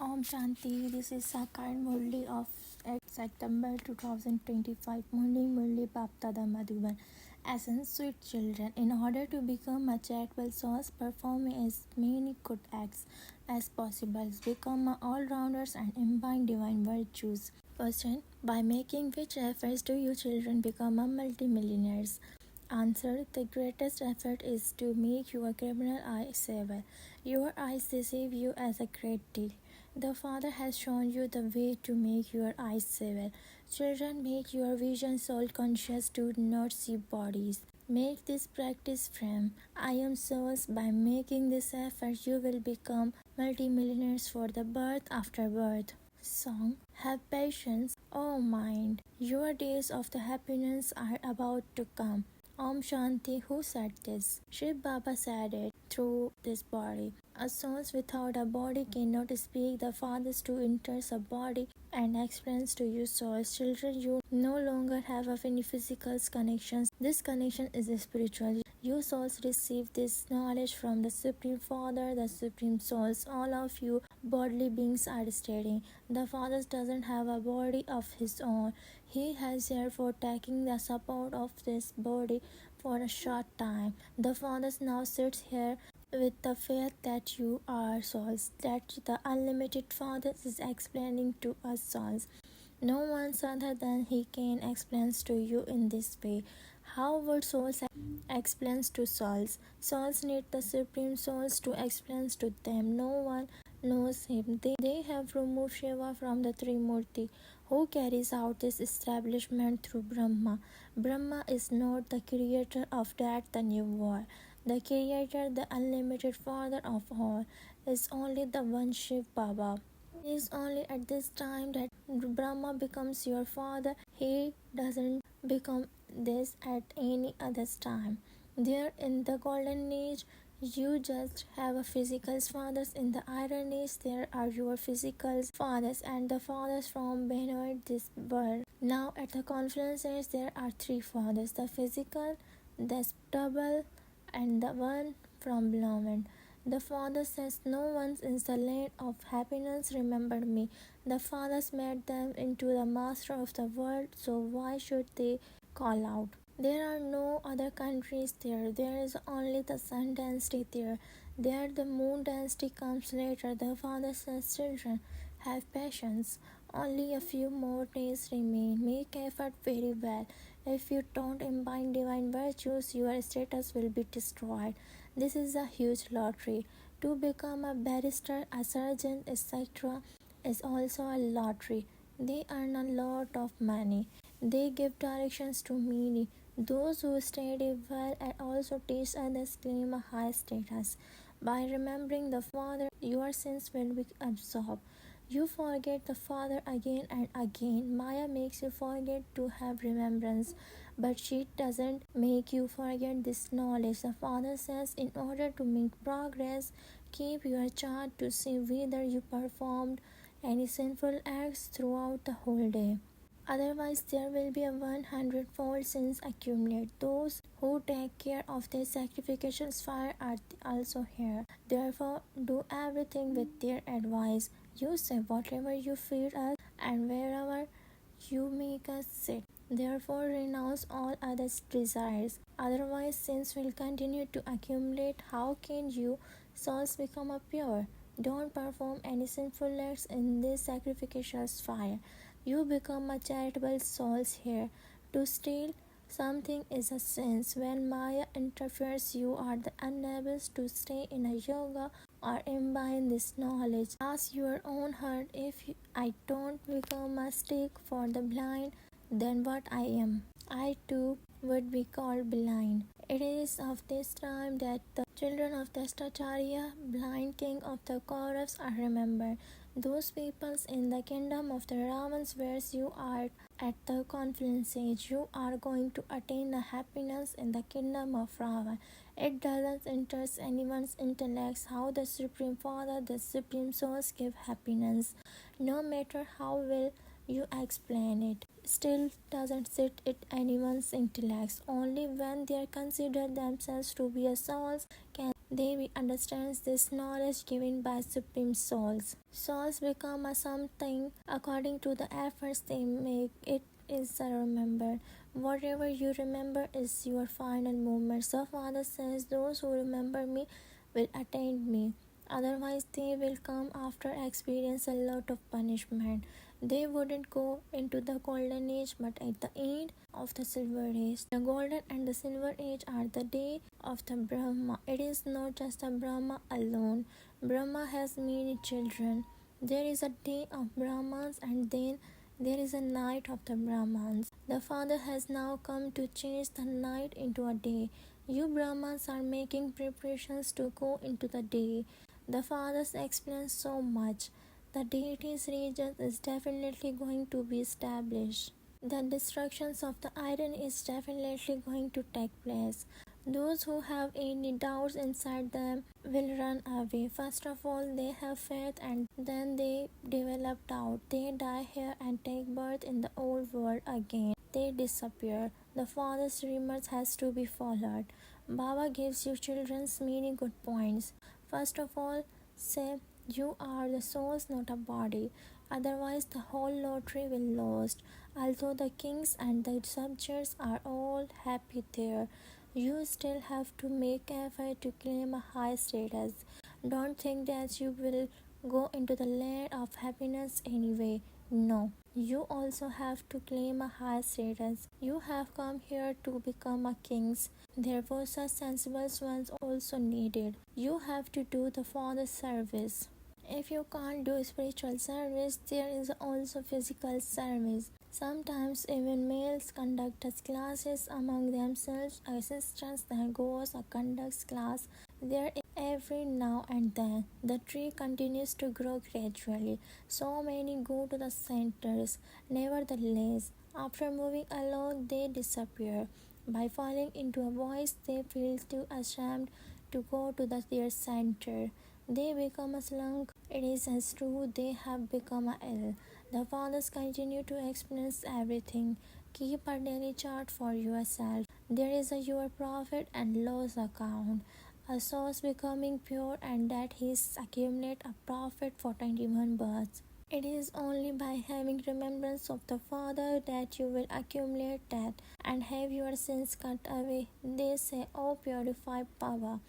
Om Shanti, this is Sakar Murli of 8 September 2025. Morning Murli Baptada Madhuban. Essence, sweet children, in order to become a charitable source, perform as many good acts as possible. Become all-rounders and imbibe divine virtues. Question: by making which efforts do you children become a multimillionaires? Answer: the greatest effort is to make your criminal eye saver. Your eyes deceive you as a great deal. The Father has shown you the way to make your eyes saver. Children, make your vision soul conscious, do not see bodies. Make this practice from I am souls. By making this effort, you will become multimillionaires for the birth after birth. Song: have patience, O mind. Your days of the happiness are about to come. Om Shanti. Who said this? Shivbaba said it through this body. A soul without a body cannot speak. The Father to enters a body and explains to you souls. Children, you no longer have any physical connections. This connection is spiritual. You souls receive this knowledge from the Supreme Father, the Supreme Souls. All of you bodily beings are studying. The Father doesn't have a body of his own. He has therefore taken the support of this body for a short time. The Father now sits here with the faith that you are souls, that the unlimited Father is explaining to us souls. No one other than He can explain to you in this way. How would souls explain to souls? Souls need the Supreme Souls to explain to them. No one knows Him. They have removed Shiva from the Trimurti, who carries out this establishment through Brahma. Brahma is not the creator of that the new world. The Creator, the unlimited Father of all, is only the one Shivbaba. It is only at this time that Brahma becomes your father. He doesn't become this at any other time. There in the golden age, you just have a physical fathers. In the iron age, there are your physical fathers and the fathers from beyond this world. Now at the confluence age, there are three fathers: the physical, the spiritual, and the one from beyond. The Father says, no one in the land of happiness remembered me. The fathers made them into the master of the world, so why should they call out? There are no other countries there. There is only the sun dynasty there. There the moon dynasty comes later. The Father says, children, have patience. Only a few more days remain. Make effort very well. If you don't imbibe divine virtues, your status will be destroyed. This is a huge lottery. To become a barrister, a surgeon, etc. is also a lottery. They earn a lot of money. They give directions to many. Those who study well and also teach others claim a high status. By remembering the Father, your sins will be absorbed. You forget the Father again and again. Maya makes you forget to have remembrance, but she doesn't make you forget this knowledge. The Father says, in order to make progress, keep your chart to see whether you performed any sinful acts throughout the whole day. Otherwise, there will be a 100-fold sins accumulate. Those who take care of their sacrificial fire are also here. Therefore, do everything with their advice. You say whatever you feed us, and wherever you make us sit. Therefore, renounce all other desires. Otherwise, sins will continue to accumulate. How can you souls become a pure? Don't perform any sinful acts in this sacrificial fire. You become a charitable souls here. To steal something is a sin. When Maya interferes, you are unable to stay in a yoga or imbibe this knowledge. Ask your own heart, if I don't become a stick for the blind, then what I am? I too would be called blind. It is of this time that the children of Dastacharya, blind king of the Kauravas, are remembered. Those peoples in the kingdom of the Ravans where you are at the confluence age, you are going to attain the happiness in the kingdom of Ravan. It doesn't interest anyone's intellects how the Supreme Father, the Supreme Source give happiness. No matter how well you explain it, still doesn't sit at anyone's intellects. Only when they consider themselves to be a souls can Devi understands this knowledge given by supreme souls. Souls become a something according to the efforts they make. It is remembered. Whatever you remember is your final moments. The Father says, those who remember me will attain me. Otherwise, they will come after experience a lot of punishment. They wouldn't go into the golden age, but at the end of the silver age. The golden and the silver age are the day of the Brahma. It is not just the Brahma alone. Brahma has many children. There is a day of Brahmans and then there is a night of the Brahmans. The Father has now come to change the night into a day. You Brahmans are making preparations to go into the day. The Father explains so much. The deity's region is definitely going to be established. The destructions of the iron is definitely going to take place. Those who have any doubts inside them will run away. First of all, they have faith and then they develop doubt. They die here and take birth in the old world again. They disappear. The Father's remarks has to be followed. Baba gives you children's many good points. First of all, say you are the souls, not a body. Otherwise, the whole lottery will lost. Although the kings and the subjects are all happy there, you still have to make effort to claim a high status. Don't think that you will go into the land of happiness anyway. No, you also have to claim a high status. You have come here to become a kings. Therefore, such sensible ones also needed. You have to do the Father's service. If you can't do spiritual service, there is also physical service. Sometimes even males conduct classes among themselves. Assistants then goes a conducts class there every now and then. The tree continues to grow gradually. So many go to the centers. Nevertheless, after moving along, they disappear. By falling into a voice, they feel too ashamed to go to their center. They become a slunk. It is as true they have become ill. The fathers continue to experience everything. Keep a daily chart for yourself. There is your profit and loss account. A source becoming pure and that he accumulate a profit for 21 births. It is only by having remembrance of the Father that you will accumulate that and have your sins cut away. They say, "Oh, purified power,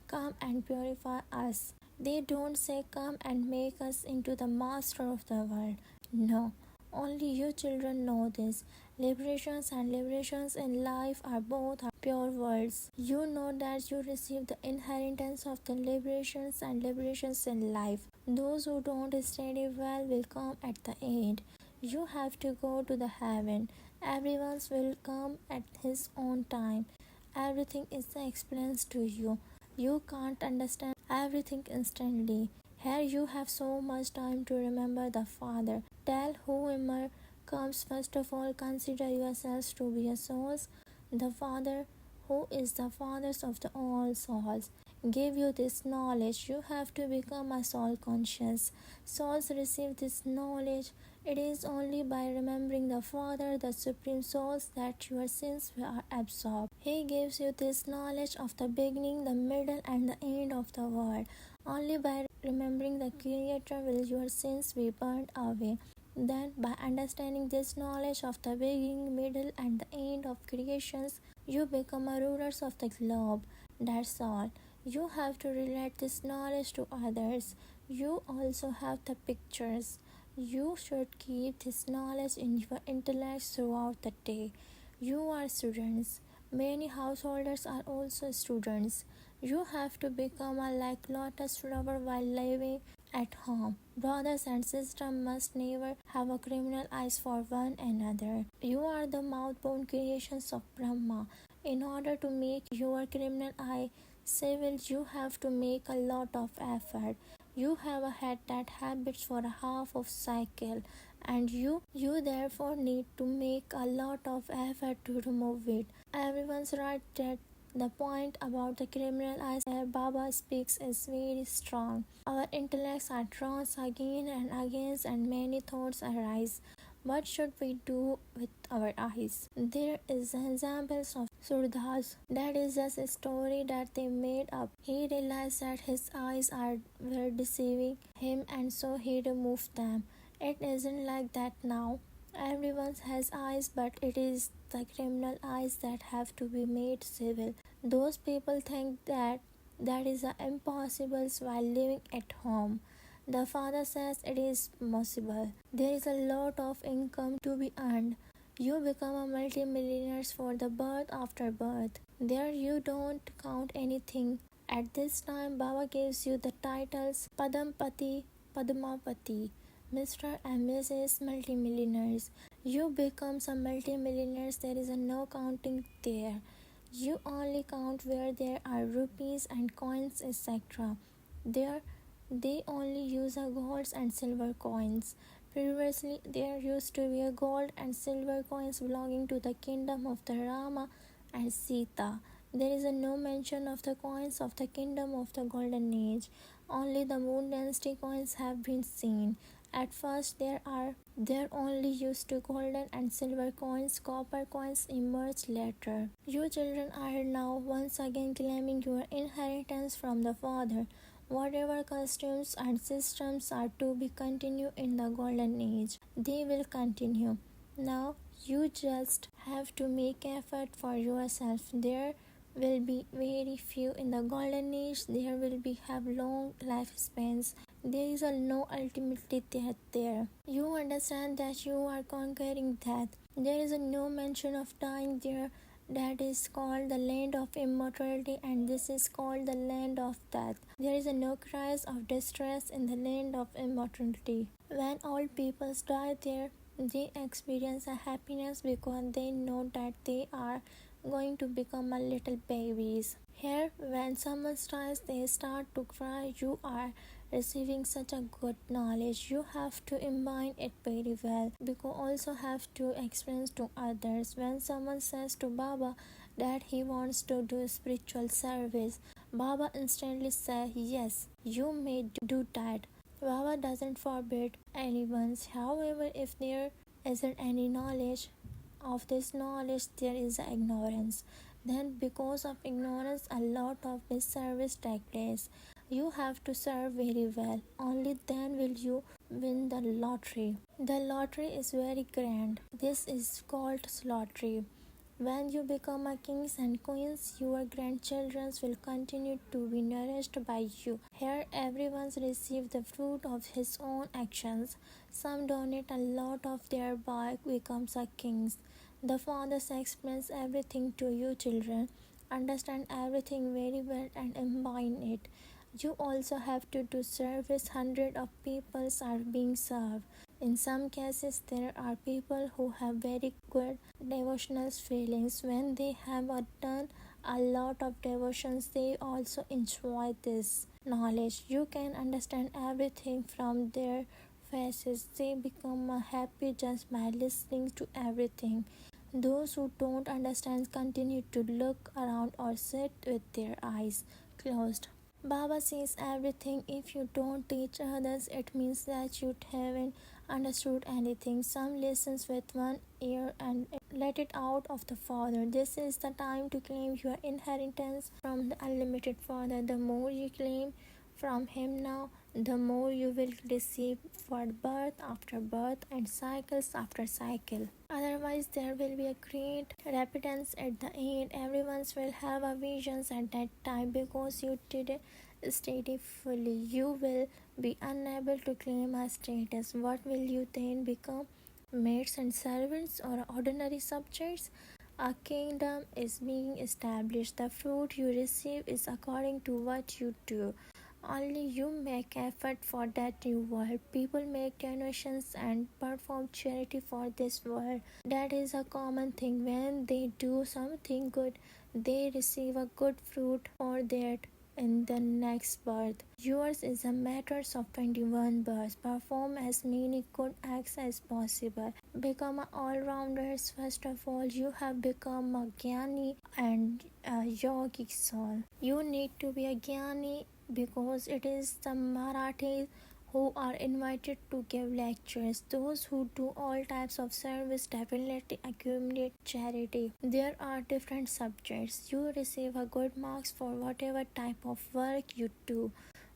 come and purify us." They don't say, "Come and make us into the master of the world." No, only you children know this. Liberations and liberations in life are both pure words. You know that you receive the inheritance of the liberations and liberations in life. Those who don't study well will come at the end. You have to go to the heaven. Everyone will come at his own time. Everything is explained to you. You can't understand everything instantly. Here you have so much time to remember the Father. Tell whoever comes, first of all, consider yourselves to be a souls. The Father, who is the Father of the all souls, give you this knowledge. You have to become a soul conscious. Souls receive this knowledge. It is only by remembering the Father, the Supreme Souls, that your sins are absorbed. He gives you this knowledge of the beginning, the middle, and the end of the world. Only by remembering the Creator will your sins be burned away. Then, by understanding this knowledge of the beginning, middle, and the end of creations, you become a rulers of the globe. That's all. You have to relate this knowledge to others. You also have the pictures. You should keep this knowledge in your intellect throughout the day. You are students. Many householders are also students. You have to become a like lotus flower while living at home. Brothers and sisters must never have a criminal eyes for one another. You are the mouth-born creations of Brahma. In order to make your criminal eye civil, you have to make a lot of effort. You have had that habit for a half of cycle, and you therefore need to make a lot of effort to remove it. Everyone's right that the point about the criminal eyes where Baba speaks is very strong. Our intellects are drawn again and again, and many thoughts arise. What should we do with our eyes? There is examples of Surdhas. That is just a story that they made up. He realized that his eyes were deceiving him and so he removed them. It isn't like that now. Everyone has eyes, but it is the criminal eyes that have to be made civil. Those people think that is impossible while living at home. The father says it is possible. There is a lot of income to be earned. You become a multi-millionaire for the birth after birth. There you don't count anything. At this time, Baba gives you the titles Padampati, Padmapati, Mr. and Mrs. Multimillionaires. You become some multimillionaires. There is a no counting there. You only count where there are rupees and coins, etc. There, they only use a golds and silver coins. Previously, there used to be a gold and silver coins belonging to the kingdom of the Rama and Sita. There is no mention of the coins of the kingdom of the golden age. Only the moon dynasty coins have been seen. At first, there only used to golden and silver coins. Copper coins emerged later. You children are now once again claiming your inheritance from the father. Whatever customs and systems are to be continued in the golden age, they will continue. Now you just have to make effort for yourself. There will be very few in the golden age. There will be have long lifespans. There is no ultimately death there. You understand that you are conquering death. There is no mention of dying there. That is called the land of immortality, and this is called the land of death. There is no cries of distress in the land of immortality. When old people die there, they experience a happiness because they know that they are going to become a little babies. Here, when someone dies, they start to cry. You are receiving such a good knowledge. You have to imbibe it very well because also have to experience to others. When someone says to Baba that he wants to do spiritual service, Baba instantly says yes, you may do that. Baba doesn't forbid anyone. However, if there isn't any knowledge of this knowledge, there is ignorance. Then because of ignorance, a lot of misservice take place. You have to serve very well. Only then will you win the lottery. The lottery is very grand. This is called lottery. When you become a kings and queens, your grandchildren will continue to be nourished by you. Here, everyone receives the fruit of his own actions. Some donate a lot of thereby becomes a kings. The father explains everything to you children. Understand everything very well and imbibe it. You also have to do service. Hundreds of people are being served. In some cases, there are people who have very good devotional feelings. When they have done a lot of devotions, they also enjoy this knowledge. You can understand everything from their faces. They become happy just by listening to everything. Those who don't understand continue to look around or sit with their eyes closed. Baba sees everything. If you don't teach others, it means that you haven't understood anything. Some listens with one ear and let it out of the Father. This is the time to claim your inheritance from the unlimited Father. The more you claim from Him now, the more you will receive for birth after birth and cycles after cycle. Otherwise, there will be a great repentance at the end. Everyone will have a visions at that time because you did steady fully. You will be unable to claim a status. What will you then become? Maids and servants or ordinary subjects? A kingdom is being established. The fruit you receive is according to what you do. Only you make effort for that new world. People make donations and perform charity for this world. That is a common thing. When they do something good, they receive a good fruit for that in the next birth. Yours is a matter of 21 births. Perform as many good acts as possible. Become an all-rounder. First of all, you have become a Jnani and a yogic soul. You need to be a Jnani because it is the Marathis who are invited to give lectures. Those who do all types of service definitely accumulate charity. There are different subjects. You receive a good marks for whatever type of work you do.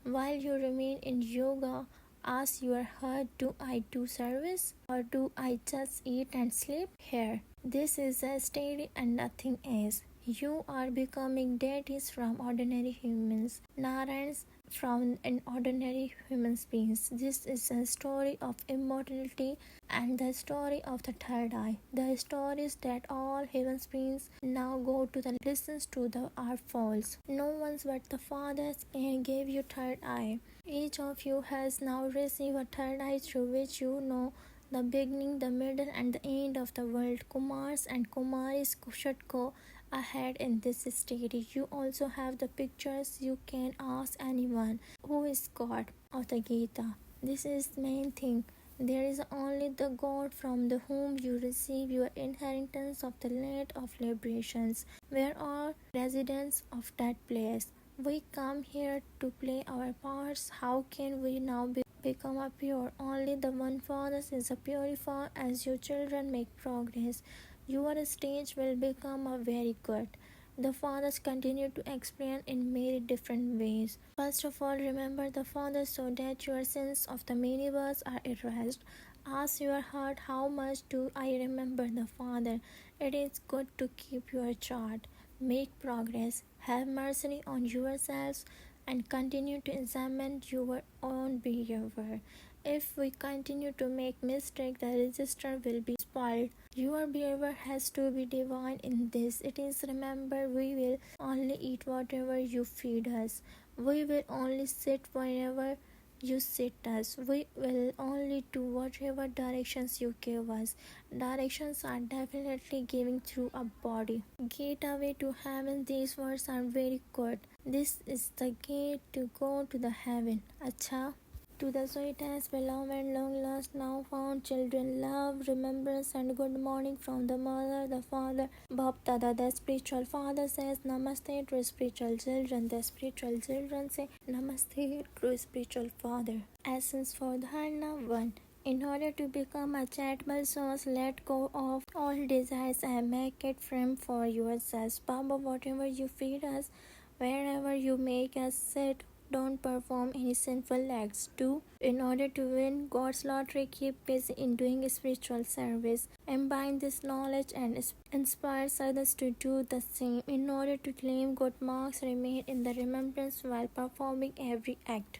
While you remain in yoga, ask your heart, do I do service or do I just eat and sleep here? This is a steady and nothing else. You are becoming deities from ordinary humans, Narayans from an ordinary human beings. This is a story of immortality and the story of the third eye. The stories that all human beings now go to the listens to the are false. No one but the fathers can give you third eye. Each of you has now received a third eye through which you know the beginning, the middle, and the end of the world. Kumars and kumaris should go ahead in this study. You also have the pictures. You can ask anyone who is God of the Gita. This is the main thing. There is only the God from the whom you receive your inheritance of the land of liberations. We are all residents of that place. We come here to play our parts. How can we now become a pure? Only the one Father is a purifier. As your children make progress, your stage will become a very good. The fathers continue to explain in many different ways. First of all, remember the Father so that your sins of the many births are erased. Ask your heart, how much do I remember the Father? It is good to keep your chart. Make progress. Have mercy on yourselves and continue to examine your own behavior. If we continue to make mistakes, the register will be spoiled. Your behavior has to be divine in this. It is remember we will only eat whatever you feed us. We will only sit wherever you sit us. We will only do whatever directions you give us. Directions are definitely giving through a body. Gateway to heaven. These words are very good. This is the gate to go to the heaven. Acha. To the sweetest, beloved, long lost, now found children, love, remembrance, and good morning from the mother, the father, Baptada. The spiritual father says Namaste to spiritual children. The spiritual children say Namaste to spiritual father. Essence for Dharna 1. In order to become a charitable soul, let go of all desires and make it firm for yourselves. Baba, whatever you feed us, wherever you make us sit, don't perform any sinful acts. 2. In order to win God's lottery, keep busy in doing spiritual service. Imbibe this knowledge and inspire others to do the same. In order to claim good marks, remain in the remembrance while performing every act.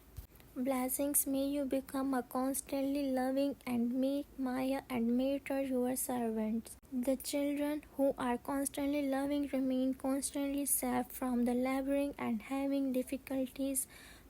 Blessings, may you become a constantly loving and make Maya and Mater your servants. The children who are constantly loving remain constantly safe from the laboring and having difficulties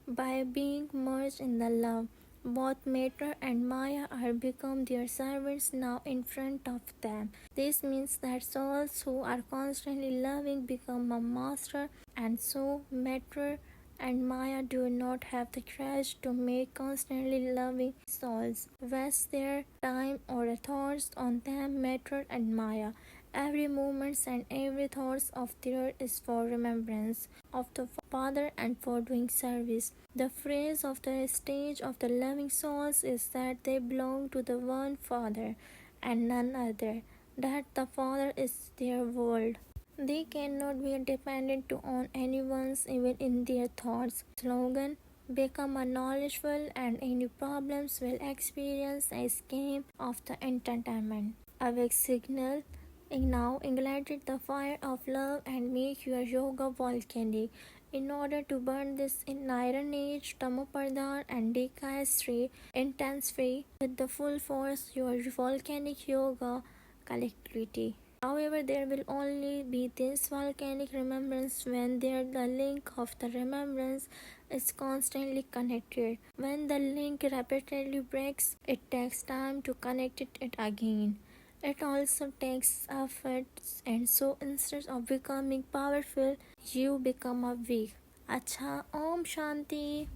by being merged in the love. Both Mater and Maya are become their servants now in front of them. This means that souls who are constantly loving become a master, and so Mater and Maya do not have the courage to make constantly loving souls waste their time or thoughts on them. Matter and Maya. Every moment and every thought of theirs is for remembrance of the Father and for doing service. The phrase of the stage of the loving souls is that they belong to the one Father and none other, that the Father is their world. They cannot be dependent on anyone's even in their thoughts. Slogan: become a knowledgeable and any problems will experience a scheme of the entertainment. Awake signal: now ignite the fire of love and make your yoga volcanic. In order to burn this in Iron Age, Tamopardhan and Dekayasri intensify with the full force your volcanic yoga collectivity. However, there will only be this volcanic remembrance when there the link of the remembrance is constantly connected. When the link repeatedly breaks, it takes time to connect it again. It also takes efforts, and so instead of becoming powerful, you become a weak. Acha, Om Shanti.